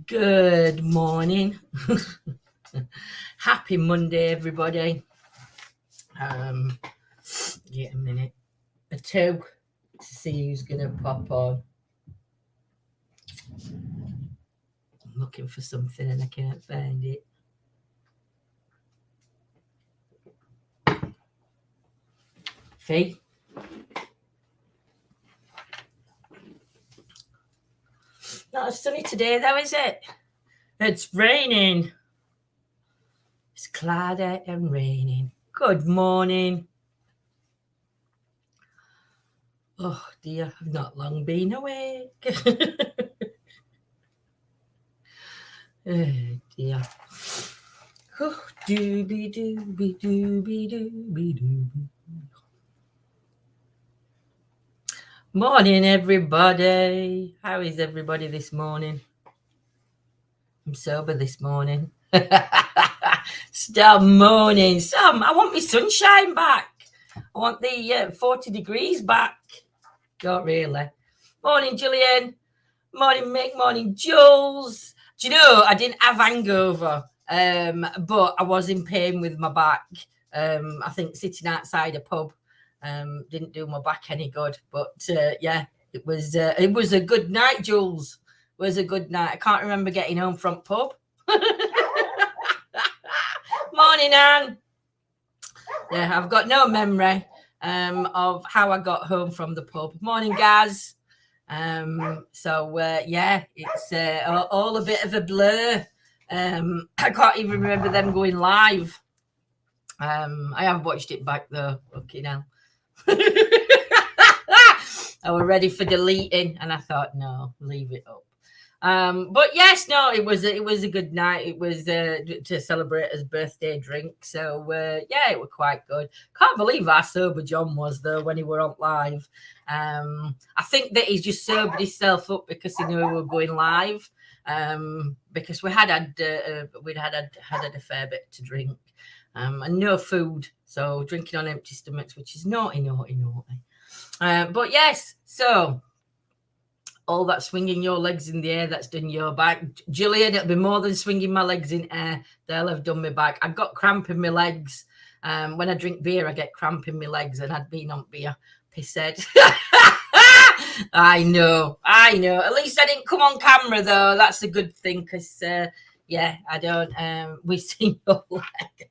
Good morning. Happy Monday, everybody. Get a minute or two to see who's going to pop on. I'm looking for something and I can't find it. Fee? Not sunny today, though, is it? It's raining. It's cloudy and raining. Good morning. Oh dear, I've not long been awake. Oh dear. Oh, doobie doobie doobie doobie doobie. Morning, everybody. How is everybody this morning? I'm sober this morning. Stop moaning. Sam, I want my sunshine back. I want the 40 degrees back. Don't really. Morning, Gillian. Morning, Mick. Morning, Jules. Do you know, I didn't have hangover, but I was in pain with my back. I think sitting outside a pub didn't do my back any good. But yeah, it was a good night, Jules. It was a good night. I can't remember getting home from pub. Morning, Anne. Yeah, I've got no memory of how I got home from the pub. Morning, Gaz. So yeah, it's all a bit of a blur. I can't even remember them going live. I have watched it back though. Okay, now. I was ready for deleting, and I thought, no, leave it up. But yes, no, it was a good night. It was to celebrate his birthday drink. So yeah, it was quite good. Can't believe how sober John was though when he were on live. I think that he's just sobered himself up because he knew we were going live. Because we'd had a fair bit to drink, and no food, so drinking on empty stomachs, which is naughty. But yes, so. All that swinging your legs in the air, that's done your back. Gillian, it'll be more than swinging my legs in air. They'll have done my back. I've got cramp in my legs. When I drink beer, I get cramp in my legs, and I'd been on beer. Pisshead. I know. At least I didn't come on camera, though. That's a good thing, because, yeah, I don't. We've seen your leg.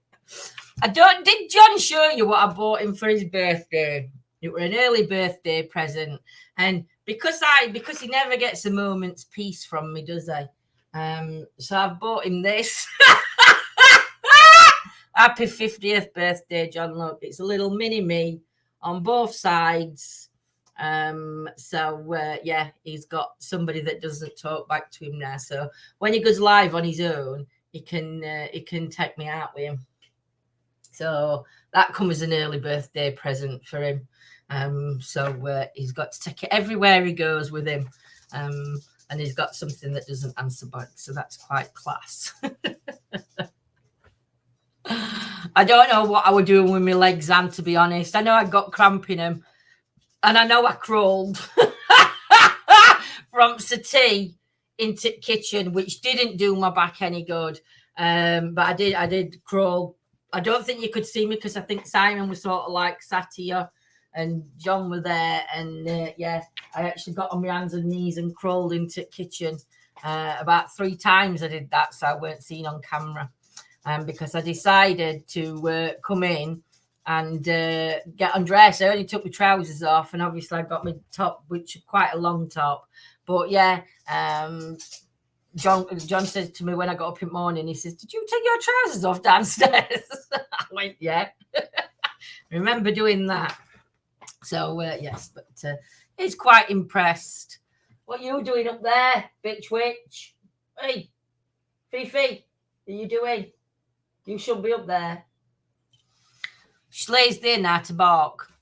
Did John show you what I bought him for his birthday? It was an early birthday present, and because he never gets a moment's peace from me, does he? So I've bought him this. Happy 50th birthday, John. Look, it's a little mini me on both sides. So yeah, he's got somebody that doesn't talk back to him now. So when he goes live on his own, he can take me out with him. So that comes as an early birthday present for him. So he's got to take it everywhere he goes with him. And he's got something that doesn't answer back. So that's quite class. I don't know what I was doing with my legs, Anne, to be honest. I know I got cramp in them. And I know I crawled from settee into the kitchen, which didn't do my back any good. But I did crawl. I don't think you could see me because I think Simon was sort of like sat here and John were there. And yeah, I actually got on my hands and knees and crawled into the kitchen. About 3 times I did that, so I weren't seen on camera. Because I decided to come in and get undressed. I only took my trousers off, and obviously I got my top, which is quite a long top. But yeah, John said to me when I got up in the morning, he says, "Did you take your trousers off downstairs?" I went, "Yeah." Remember doing that. So yes, but he's quite impressed. What are you doing up there, bitch witch? Hey, Fifi, what are you doing? You should be up there. She lays there now to bark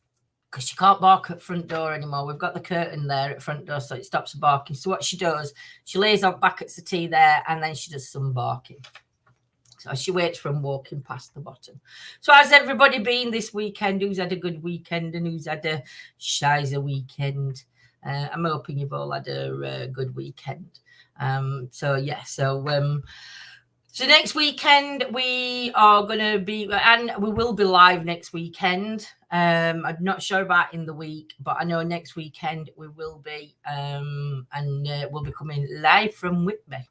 because she can't bark at front door anymore. We've got the curtain there at front door, so it stops her barking. So what she does, she lays up back at settee there, and then she does some barking. So she waits for him walking past the bottom. So how's everybody been this weekend? Who's had a good weekend and who's had a shizer weekend? I'm hoping you've all had a good weekend. So next weekend we are going to be, and we will be live next weekend. I'm not sure about in the week, but I know next weekend we will be, and we'll be coming live from Whitby.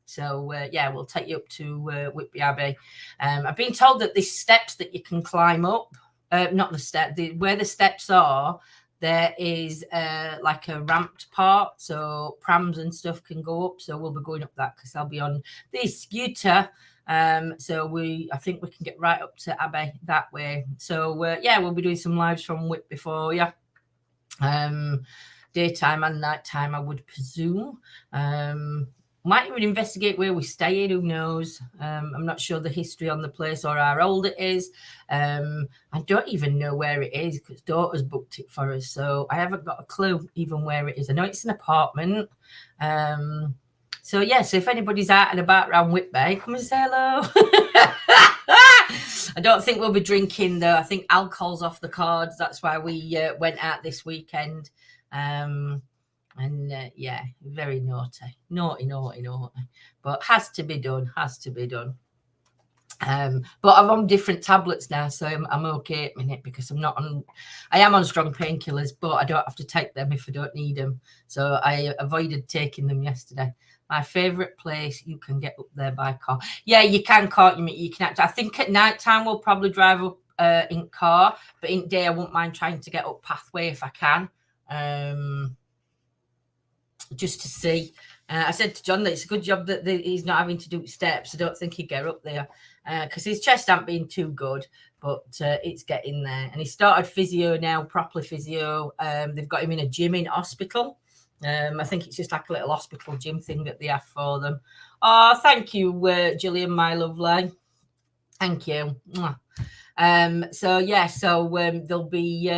So we'll take you up to Whitby Abbey. I've been told that there's steps that you can climb up. Not the step, where the steps are. There is like a ramped part, so prams and stuff can go up. So we'll be going up that because I'll be on this scooter. So I think we can get right up to Abbey that way. So we'll be doing some lives from Whitby for you. Daytime and nighttime, I would presume. Might even investigate where we stay in, who knows. I'm not sure the history on the place or how old it is. I don't even know where it is because daughter's booked it for us, so I haven't got a clue even where it is. I know it's an apartment. So if anybody's out and about around Whitby, come and say hello. I don't think we'll be drinking though. I think alcohol's off the cards. That's why we went out this weekend. Very naughty, but has to be done. But I'm on different tablets now, so I'm okay at the minute because I am on strong painkillers, but I don't have to take them if I don't need them. So I avoided taking them yesterday. My favourite place, you can get up there by car. Yeah, you can, can't you? You can. I think at night time we'll probably drive up in car, but in day I won't mind trying to get up pathway if I can. Just to see. I said to John that it's a good job that he's not having to do steps. I don't think he'd get up there because his chest hasn't been too good, but it's getting there. And he started physio now, properly physio. They've got him in a gym in hospital. I think it's just like a little hospital gym thing that they have for them. Oh, thank you, Gillian, my lovely. Thank you. There'll be...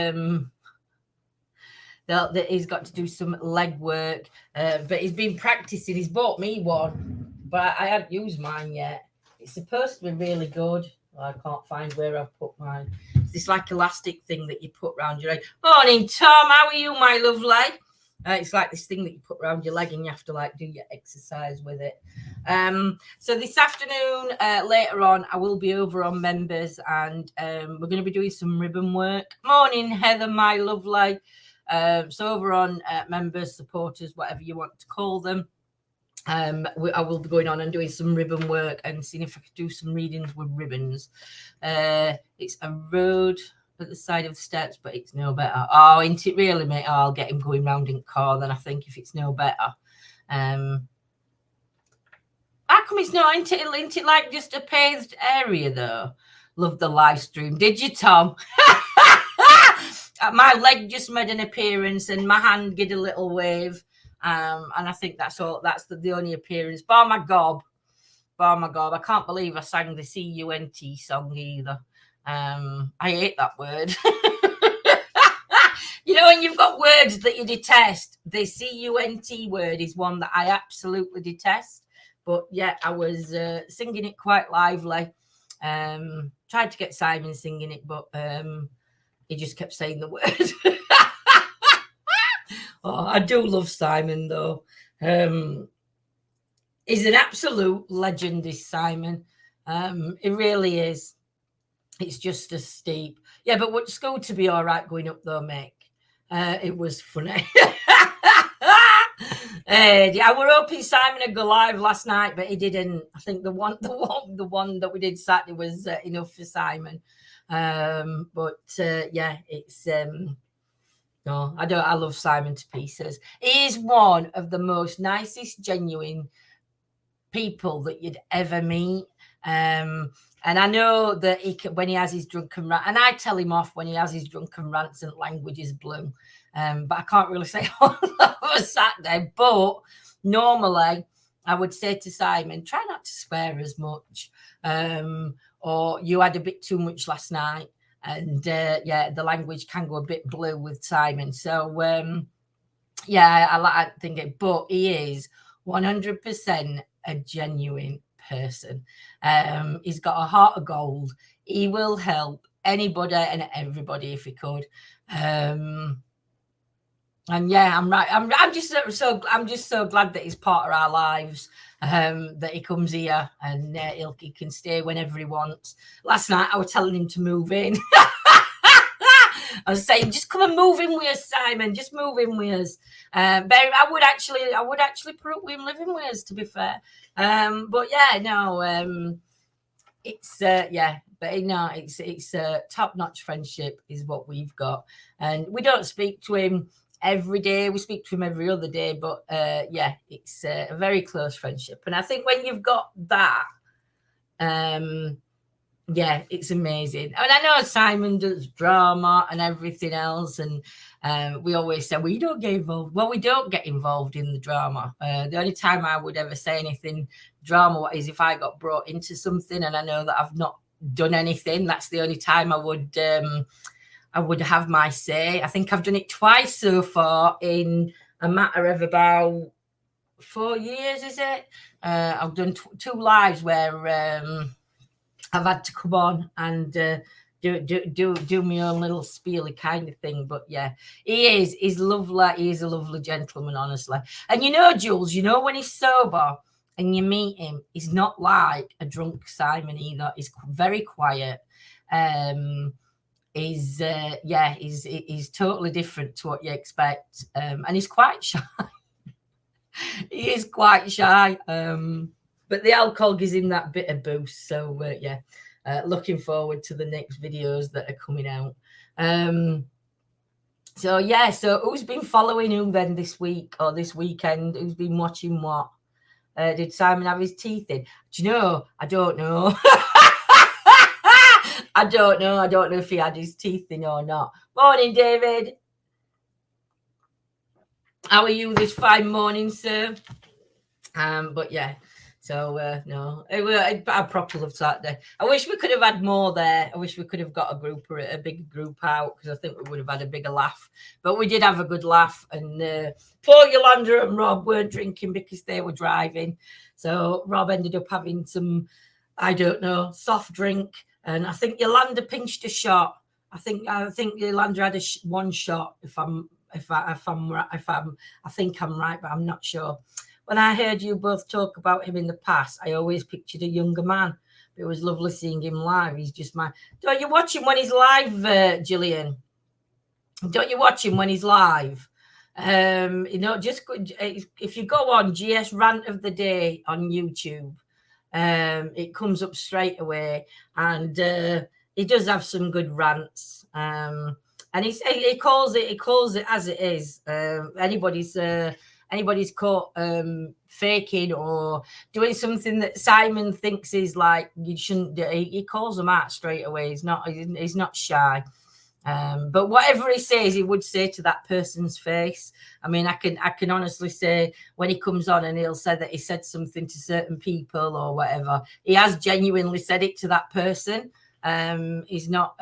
he's got to do some leg work, but he's been practicing. He's bought me one, but I haven't used mine yet. It's supposed to be really good. I can't find where I've put mine. It's this like elastic thing that you put around your leg. Morning, Tom. How are you, my lovely? It's like this thing that you put around your leg and you have to like do your exercise with it. So this afternoon, later on, I will be over on members and we're going to be doing some ribbon work. Morning, Heather, my lovely. So over on members, supporters, whatever you want to call them, I will be going on and doing some ribbon work and seeing if I could do some readings with ribbons. It's a road at the side of the steps, but it's no better. Oh, ain't it really, mate? Oh, I'll get him going round in car then, I think, if it's no better. How come it's not? Ain't it like just a paved area though? Love the live stream. Did you, Tom? My leg just made an appearance and my hand did a little wave. And I think that's all. That's the only appearance. Bar my gob. I can't believe I sang the C-U-N-T song either. I hate that word. You know, when you've got words that you detest, the C-U-N-T word is one that I absolutely detest. But yeah, I was singing it quite lively. Tried to get Simon singing it, but he just kept saying the word. Oh, I do love Simon, though. He's an absolute legend, is Simon. It really is. It's just a steep. Yeah, but it's going to be all right going up, though, Mick. It was funny. I were hoping Simon would go live last night, but he didn't. I think the one that we did Saturday was enough for Simon. It's no, I don't. I love Simon to pieces. He is one of the most nicest, genuine people that you'd ever meet. And I know that when he has his drunken rant, and I tell him off when he has his drunken rants and language is blue. But I can't really say on a Saturday. But normally, I would say to Simon, try not to swear as much. Or you had a bit too much last night. And the language can go a bit blue with Simon. So, I like thinking, but he is 100% a genuine person. He's got a heart of gold. He will help anybody and everybody if he could. And yeah, I'm right. I'm just so glad that he's part of our lives. That he comes here and he can stay whenever he wants. Last night I was telling him to move in. I was saying, just come and move in with us, Simon. Just move in with us. But I would actually put up with him living with us, to be fair. But yeah, no. It's yeah, but no, it's top notch friendship is what we've got, and we don't speak to him every day. We speak to him every other day, but yeah, it's a very close friendship, and I think when you've got that, yeah, it's amazing. And I know Simon does drama and everything else, and we always say we don't get involved. Well, we don't get involved in the drama. The only time I would ever say anything drama is if I got brought into something and I know that I've not done anything. That's the only time I would have my say. I think I've done it twice so far in a matter of about 4 years. Is it? I've done two lives where I've had to come on and do my own little spiely kind of thing. But yeah, he's lovely. He's a lovely gentleman, honestly. And you know, Jules, you know when he's sober and you meet him, he's not like a drunk Simon either. He's very quiet. He's totally different to what you expect. And he's quite shy. He is quite shy. But the alcohol gives him that bit of boost. So, yeah, looking forward to the next videos that are coming out. So, yeah, so who's been following who then this week or this weekend? Who's been watching what? Did Simon have his teeth in? Do you know? I don't know. I don't know. I don't know if he had his teeth in or not. Morning, David. How are you this fine morning, sir? But yeah. So, no, I proper love Saturday. I wish we could have had more there. I wish we could have got a big group out because I think we would have had a bigger laugh. But we did have a good laugh. And poor Yolanda and Rob weren't drinking because they were driving. So Rob ended up having some, I don't know, soft drink. And I think Yolanda pinched a shot. I think Yolanda had one shot. I think I'm right, but I'm not sure. When I heard you both talk about him in the past, I always pictured a younger man. It was lovely seeing him live. He's just my. Don't you watch him when he's live, Gillian? Don't you watch him when he's live? You know, just if you go on GS Rant of the Day on YouTube, it comes up straight away, and he does have some good rants. And he calls it as it is. Anybody's caught faking or doing something that Simon thinks is like you shouldn't do, he calls them out straight away. He's not shy. But whatever he says, he would say to that person's face. I mean, I can honestly say when he comes on and he'll say that he said something to certain people or whatever, he has genuinely said it to that person. He's not.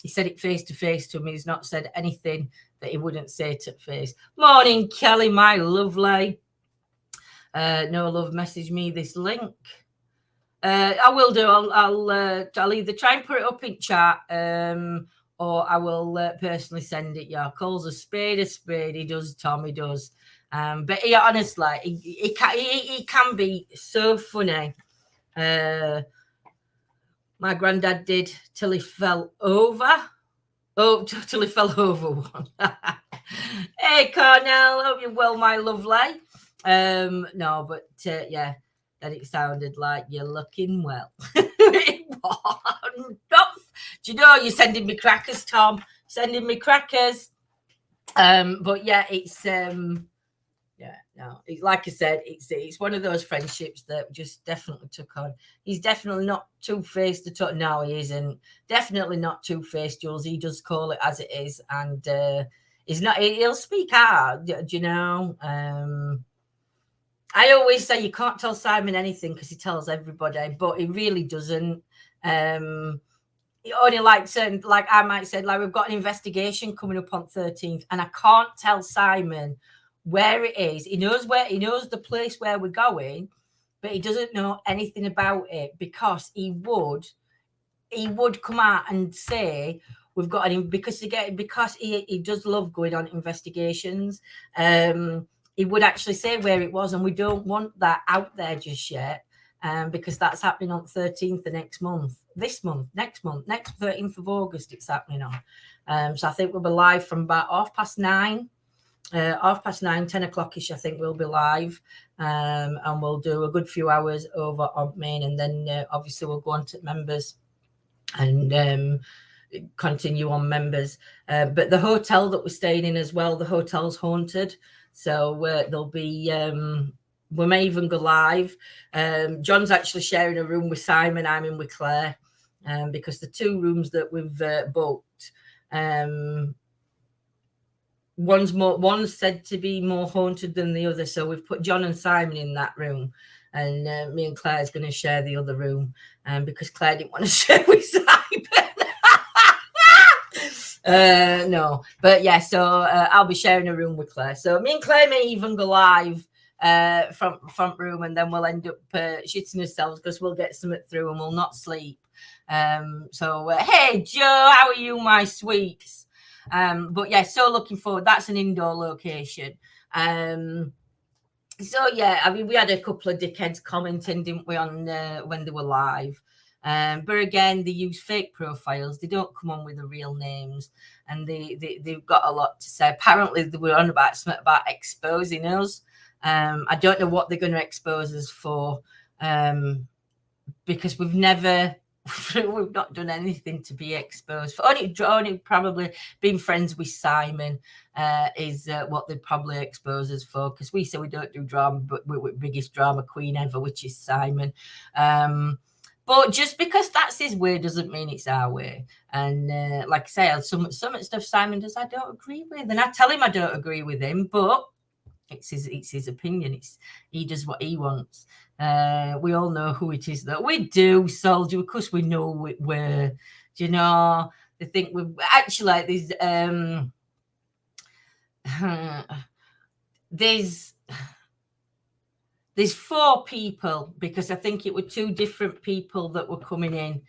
He said it face to face to me. He's not said anything that he wouldn't say to face. Morning, Kelly, my lovely. No love, message me this link. I will do. I'll either try and put it up in chat, or I will personally send it. Yeah, calls a spade a spade. He does, Tom. He does. But he honestly, he can be so funny. My granddad did till he fell over. Oh, till he fell over one. Hey, Cornell, hope you're well, my lovely. No, but yeah, then it sounded like you're looking well. It wasn't. Do you know you're sending me crackers, Tom? Sending me crackers. But yeah, it's yeah, no, like I said, it's one of those friendships that just definitely took on. He's definitely not two-faced at all. No, he isn't. Definitely not two-faced, Jules. He does call it as it is, and he's not. He'll speak out. Do you know? I always say you can't tell Simon anything because he tells everybody, but he really doesn't. He only like certain, like I might say, like we've got an investigation coming up on 13th, and I can't tell Simon where it is. He knows the place where we're going, but he doesn't know anything about it because he would come out and say we've got because he does love going on investigations. He would actually say where it was, and we don't want that out there just yet. Because that's happening on 13th of next 13th of August, it's happening on. So I think we'll be live from about 9:30, 10 o'clock-ish, I think we'll be live. And we'll do a good few hours over on main, and then obviously we'll go on to members and continue on members. But the hotel that we're staying in as well, the hotel's haunted. So there'll be... we may even go live. John's actually sharing a room with Simon. I'm in with Claire, because the two rooms that we've booked, one's said to be more haunted than the other. So we've put John and Simon in that room, and me and Claire's going to share the other room, because Claire didn't want to share with Simon. No, but yeah. So I'll be sharing a room with Claire. So me and Claire may even go live front room, and then we'll end up shitting ourselves because we'll get something through and we'll not sleep. Hey Joe, how are you, my sweets? But yeah, so looking forward. That's an indoor location. So yeah, I mean, we had a couple of dickheads commenting, didn't we, on when they were live. But again, they use fake profiles. They don't come on with the real names, and they've got a lot to say. Apparently they were on about something about exposing us. I don't know what they're going to expose us for, because we've not done anything to be exposed for. Only probably being friends with Simon is what they'd probably expose us for, because we say we don't do drama, but we're biggest drama queen ever, which is Simon. But just because that's his way doesn't mean it's our way. And like I say, some stuff Simon does I don't agree with, and I tell him I don't agree with him, but it's his opinion. He does what he wants. We all know who it is that we do, Soldier. Of course, we know we're. Do you know? They think we're actually like there's 4 people, because I think it were 2 different people that were coming in.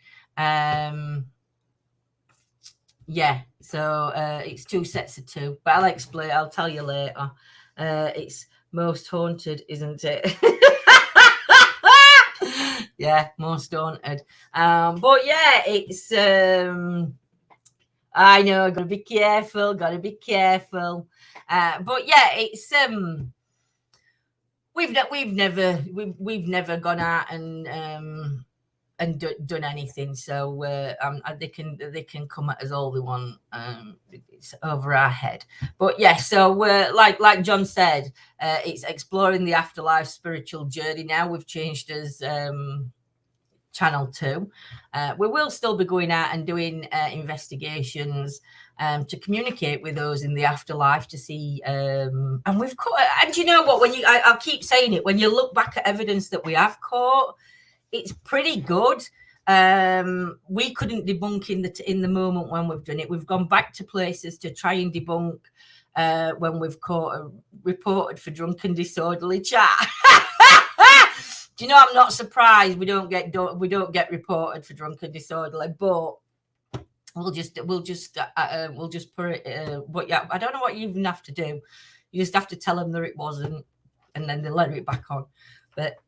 Yeah, so it's 2 sets of 2, but I'll explain. I'll tell you later. It's most haunted, isn't it? Yeah, most haunted. But yeah, it's I know, gotta be careful. But yeah, it's we've never gone out and done anything, so they can come at us all they want. It's over our head. But yeah, so like John said, it's exploring the afterlife spiritual journey. Now we've changed as channel 2. We will still be going out and doing investigations to communicate with those in the afterlife, to see and we've caught. And you know what, I'll keep saying it, when you look back at evidence that we have caught, it's pretty good. We couldn't debunk in the moment when we've done it. We've gone back to places to try and debunk when we've caught reported for drunken disorderly chat. Do you know, I'm not surprised we don't get reported for drunken disorderly, but we'll just put it. But yeah, I don't know what you even have to do. You just have to tell them that it wasn't, and then they let it back on. But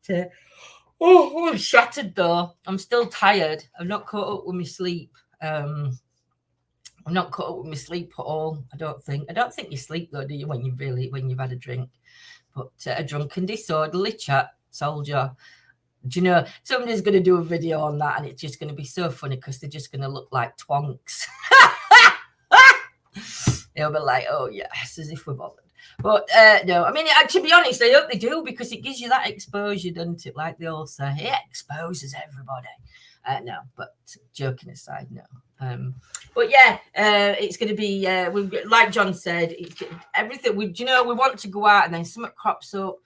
I'm shattered though. I'm still tired. I've not caught up with my sleep. I'm not caught up with my sleep at all. I don't think you sleep though, do you, when you've had a drink? But a drunken disorderly chat, Soldier. Do you know, somebody's going to do a video on that, and it's just going to be so funny because they're just going to look like twonks. They'll be like, oh yes, as if we're bothered. But no, I mean, to be honest, I hope they do, because it gives you that exposure, doesn't it? Like they all say, it exposes everybody. No, but joking aside, no. But yeah, it's going to be, like John said, everything. We want to go out, and then something crops up,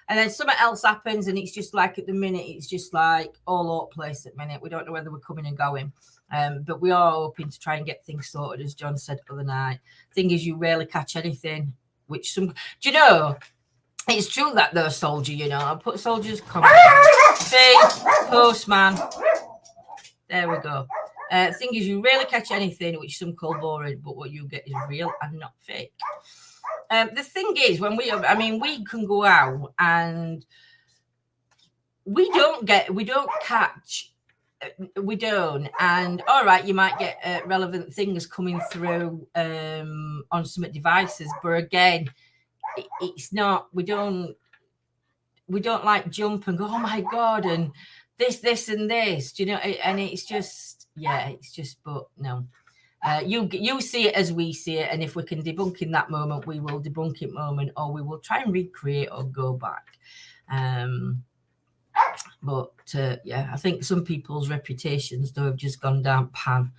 and then something else happens, and it's just like, at the minute, it's just like all over the place at the minute. We don't know whether we're coming and going. But we are hoping to try and get things sorted, as John said the other night. Thing is, you rarely catch anything. Do you know? It's true that though, Soldier. You know, I put Soldier's comment. See, postman. There we go. Thing is, you rarely catch anything which some call boring, but what you get is real and not fake. The thing is, we can go out and we don't catch. We don't, and all right, you might get relevant things coming through on some devices, but again, it's not. We don't like jump and go, oh my god, and this and this. Do you know? And it's just, but no. You see it as we see it, and if we can debunk in that moment, we will debunk it moment, or we will try and recreate or go back. But I think some people's reputations though have just gone down pan.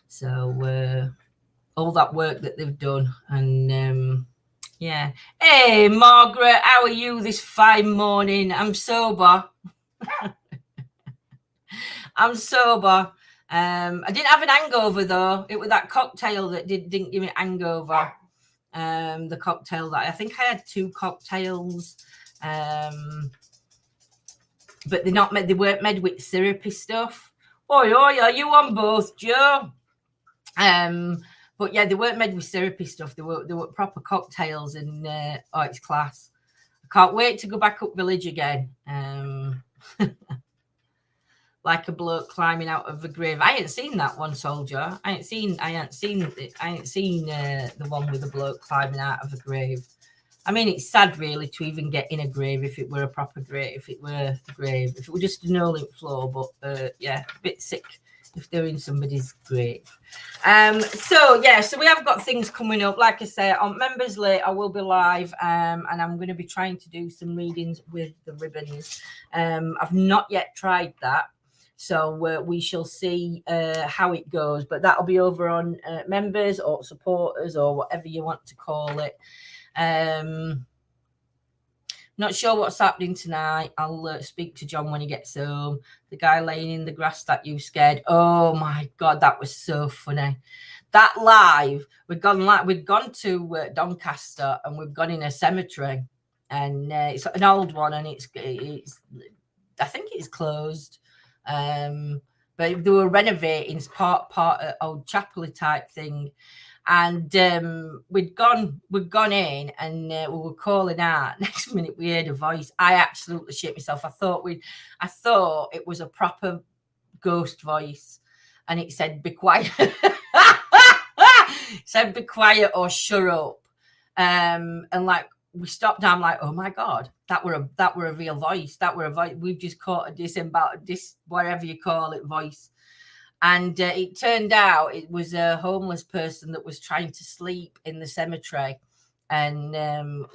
So all that work that they've done, and Hey Margaret, how are you this fine morning? I'm sober. I'm sober. I didn't have an hangover though. It was that cocktail that didn't give me a hangover. The cocktail that I think I had 2 cocktails. But they're not made. They weren't made with syrupy stuff. Oi, are you on both, Joe? But yeah, they weren't made with syrupy stuff. They were proper cocktails, and it's class. I can't wait to go back up village again. Like a bloke climbing out of a grave. I ain't seen that one, soldier. I ain't seen the one with the bloke climbing out of a grave. I mean, it's sad really to even get in a grave if it were a proper grave, if it were a grave, if it were just a no-link floor, but a bit sick if they're in somebody's grave. So we have got things coming up. Like I say, on Members Late, I will be live, and I'm going to be trying to do some readings with the ribbons. I've not yet tried that, so we shall see how it goes, but that'll be over on members or supporters or whatever you want to call it. Not sure what's happening tonight. I'll speak to John when he gets home. The guy laying in the grass that you scared. Oh my god, that was so funny. That live, we'd gone to Doncaster, and we've gone in a cemetery, and it's an old one, and it's I think it's closed. But they were renovating part old chapel type thing. And we'd gone in, and we were calling out. Next minute we heard a voice. I absolutely shit myself. I thought it was a proper ghost voice, and it said, "Be quiet." It said, "Be quiet or shut up." And like we stopped down, like, oh my god, that were a real voice. That were a voice. We've just caught a disemboweled, whatever you call it, voice. And it turned out it was a homeless person that was trying to sleep in the cemetery, and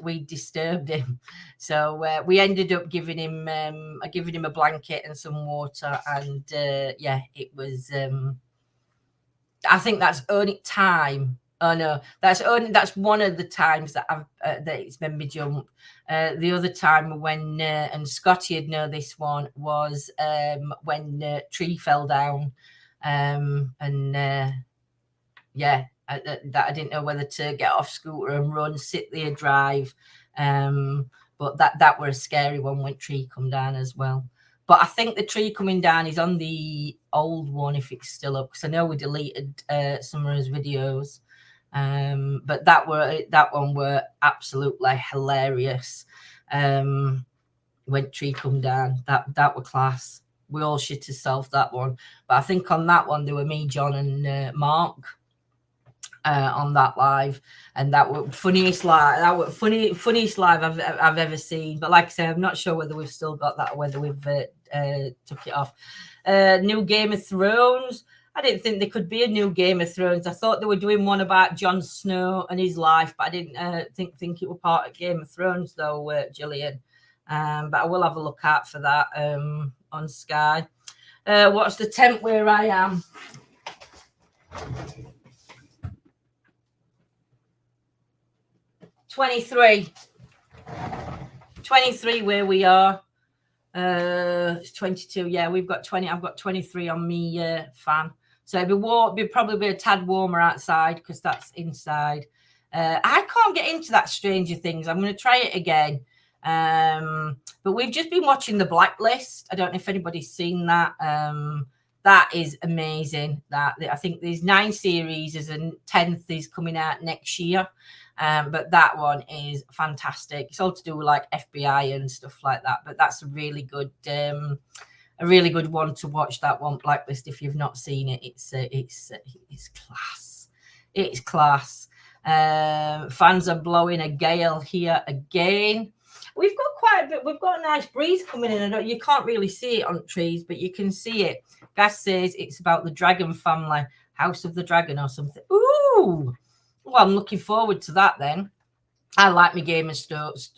we disturbed him. So we ended up giving him a blanket and some water, and it was. I think that's only time. Oh no, that's one of the times that that it's made me jump. The other time when and Scotty would know this one was when tree fell down. I didn't know whether to get off scooter and run, sit there, drive. But that were a scary one when tree come down as well. But I think the tree coming down is on the old one, if it's still up, because I know we deleted some of his videos. But that one were absolutely hilarious. When tree come down, that were class. We all shit ourselves that one, but I think on that one there were me, John, and Mark on that live, and that were funniest live. That were funniest live I've ever seen. But like I say, I'm not sure whether we've still got that or whether we've took it off. New Game of Thrones. I didn't think there could be a new Game of Thrones. I thought they were doing one about Jon Snow and his life, but I didn't think it was part of Game of Thrones though, Gillian. But I will have a look out for that on Sky. What's the temp where I am? $23 where we are. It's 22. Yeah, we've got 20. I've got 23 on me fan. So it'll probably be a tad warmer outside because that's inside. I can't get into that Stranger Things. I'm going to try it again. But we've just been watching The Blacklist. I don't know if anybody's seen that. That is amazing. That I think there's 9 series, and 10th is coming out next year. But that one is fantastic. It's all to do with like FBI and stuff like that. But that's a really good one to watch. That one, Blacklist. If you've not seen it, it's class. It's class. Fans are blowing a gale here again. We've got quite a bit. We've got a nice breeze coming in. You can't really see it on trees, but you can see it. Gas says it's about the dragon family, House of the Dragon or something. Ooh, well, I'm looking forward to that then. I like my Game of Stones.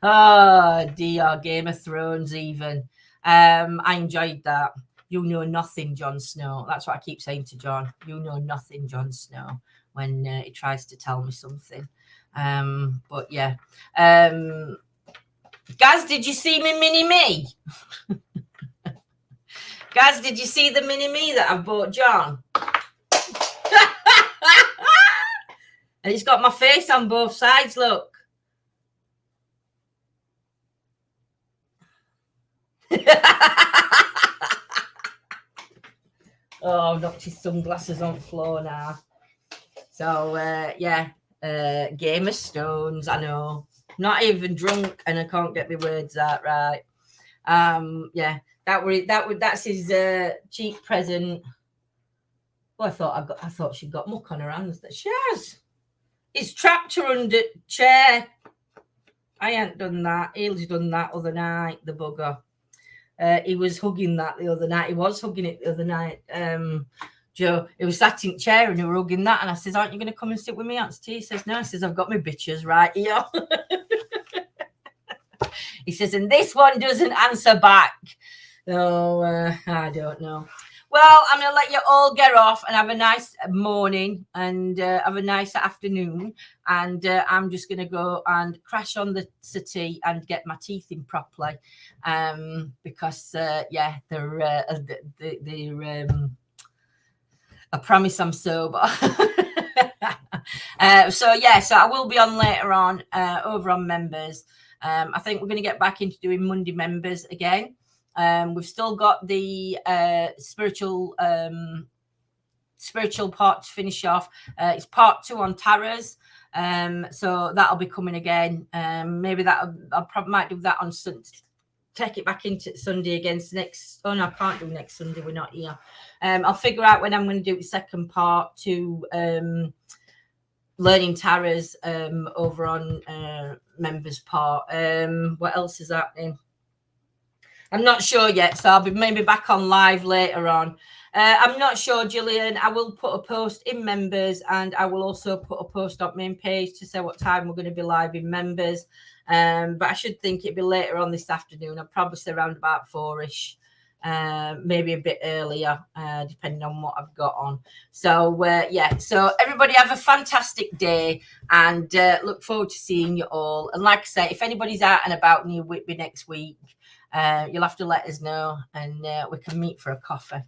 Oh dear, Game of Thrones even. I enjoyed that. You know nothing, Jon Snow. That's what I keep saying to John. You know nothing, Jon Snow, when he tries to tell me something. But yeah. Gaz, did you see me mini-me? Gaz, did you see the mini-me that I've bought John? And it's got my face on both sides, look. Oh, I've knocked his sunglasses on the floor now. So, yeah, Game of Stones, I know. Not even drunk, and I can't get my words out right. Yeah, that's his cheap present. Well, I thought she got muck on her hands. That she has. It's trapped her under chair. I ain't done that. He's done that other night, the bugger. He was hugging that the other night. He was hugging it the other night. Joe, he was sat in the chair and he was hugging that. And I says, aren't you going to come and sit with me, Aunt's tea? He says, no. He says, I've got my bitches right here. He says, and this one doesn't answer back. So, I don't know. Well, I'm going to let you all get off and have a nice morning and have a nice afternoon. And I'm just going to go and crash on the settee and get my teeth in properly. Because, yeah, they're I promise I'm sober. So, yeah, so I will be on later on over on members. I think we're going to get back into doing Monday members again. We've still got the spiritual part to finish off. It's part 2 on Tara's. So that'll be coming again. Maybe I'll probably might do that on Sunday. Take it back into Sunday against next. Oh no, I can't do next Sunday. We're not here. I'll figure out when I'm going to do the second part to learning Tara's over on members part. What else is happening? I'm not sure yet, so I'll be maybe back on live later on. I'm not sure, Gillian. I will put a post in members, and I will also put a post on main page to say what time we're going to be live in members. But I should think it'll be later on this afternoon. I'll probably say around about 4-ish, maybe a bit earlier, depending on what I've got on. So, yeah, so everybody have a fantastic day, and look forward to seeing you all. And like I say, if anybody's out and about near Whitby next week, you'll have to let us know, and we can meet for a coffee.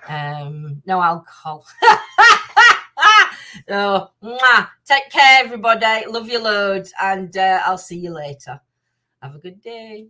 No alcohol. So, take care, everybody. Love you loads, and I'll see you later. Have a good day.